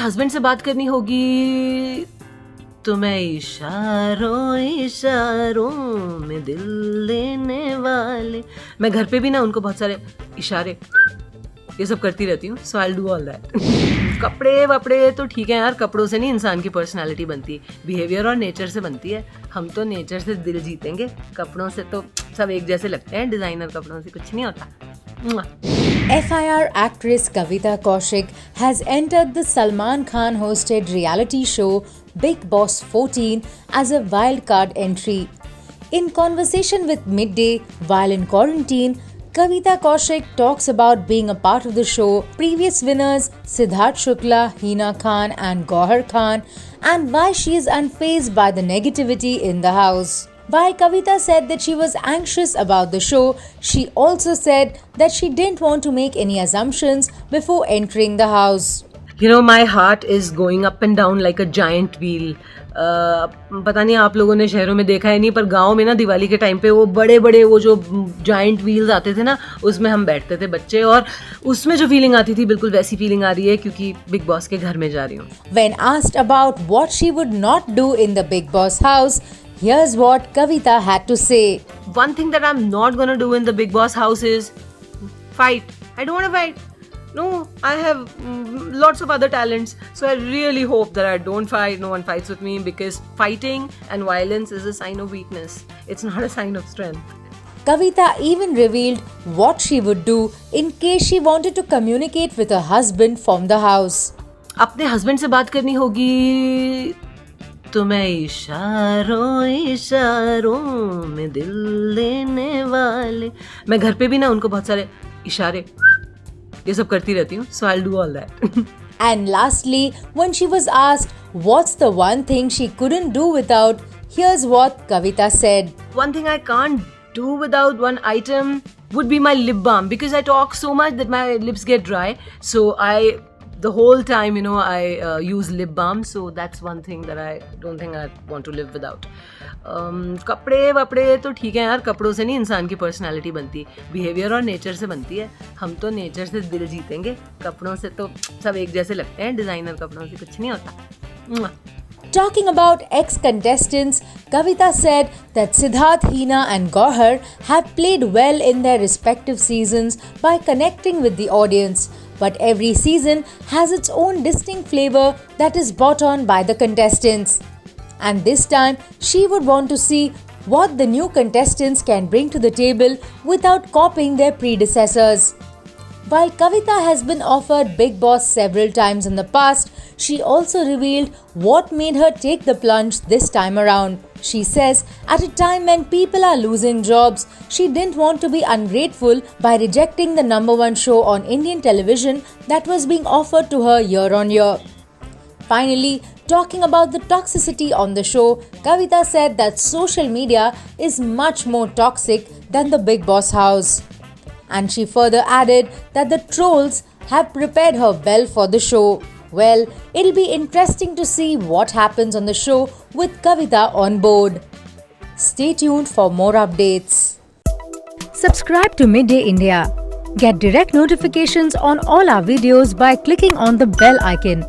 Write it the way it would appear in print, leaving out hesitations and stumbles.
Husband से बात करनी होगी तो मैं इशारों इशारों में दिल लेने वाले, मैं घर पे भी ना उनको बहुत सारे इशारे ये सब करती रहती हूँ. So I will do all that. कपड़े वपड़े तो ठीक है यार, कपड़ों से नहीं इंसान की पर्सनालिटी बनती, बिहेवियर और नेचर से बनती है. हम तो नेचर से दिल जीतेंगे, कपड़ों से तो सब एक जैसे लगते हैं, डिजाइनर कपड़ों से कुछ नहीं होता. FIR actress Kavita Kaushik has entered the Salman Khan hosted reality show Bigg Boss 14 as a wildcard entry. In conversation with Midday while in quarantine, Kavita Kaushik talks about being a part of the show, previous winners Siddharth Shukla, Hina Khan and Gauhar Khan, and why she is unfazed by the negativity in the house. While Kavita said that she was anxious about the show, she also said that she didn't want to make any assumptions before entering the house. You know, my heart is going up and down like a giant wheel. पता नहीं आप लोगों ने शहरों में देखा है नहीं, पर गांव में ना दिवाली के टाइम पे वो बड़े बड़े वो जो जाइंट व्हील्स आते थे ना, उसमें हम बैठते थे बच्चे, और उसमें जो फीलिंग आती थी बिल्कुल वैसी फीलिंग आ रही है क्योंकि बिग बॉस के घर में जा रही हूँ. When asked about what she would not do in the Bigg Boss house, here's what Kavita had to say. One thing that I'm not gonna do in the Big Boss house is fight. I don't want to fight. No, I have lots of other talents. So I really hope that I don't fight. No one fights with me, because fighting and violence is a sign of weakness. It's not a sign of strength. Kavita even revealed what she would do in case she wanted to communicate with her husband from the house. अपने husband से बात करनी होगी तो मैं इशारों इशारों में दिल लेने वाले, मैं घर पे भी ना उनको बहुत सारे इशारे ये सब करती रहती हूँ. So I will do all that. And lastly, when she was asked what's the one thing she couldn't do without, here's what Kavita said. One thing I can't do without, one item would be my lip balm, because I talk so much that my lips get dry. So the whole time, you know, I use lip balm. So that's one thing that I don't think I want to live without. कपड़े वपड़े तो ठीक है यार, कपड़ों से नहीं इंसान की पर्सनालिटी बनती, बिहेवियर और नेचर से बनती है. हम तो नेचर से दिल जीतेंगे, कपड़ों से तो सब एक जैसे लगते हैं, डिजाइनर कपड़ों से कुछ नहीं होता. Talking about ex-contestants, Kavita said that Siddharth, Hina and Gauhar have played well in their respective seasons by connecting with the audience. But every season has its own distinct flavor that is brought on by the contestants. And this time, she would want to see what the new contestants can bring to the table without copying their predecessors. While Kavita has been offered Bigg Boss several times in the past, she also revealed what made her take the plunge this time around. She says at a time when people are losing jobs, she didn't want to be ungrateful by rejecting the #1 show on Indian television that was being offered to her year on year. Finally, talking about the toxicity on the show, Kavita said that social media is much more toxic than the Bigg Boss house. And she further added that the trolls have prepared her well for the show. Well, it'll be interesting to see what happens on the show with Kavita on board. Stay tuned for more updates. Subscribe to Midday India. Get direct notifications on all our videos by clicking on the bell icon.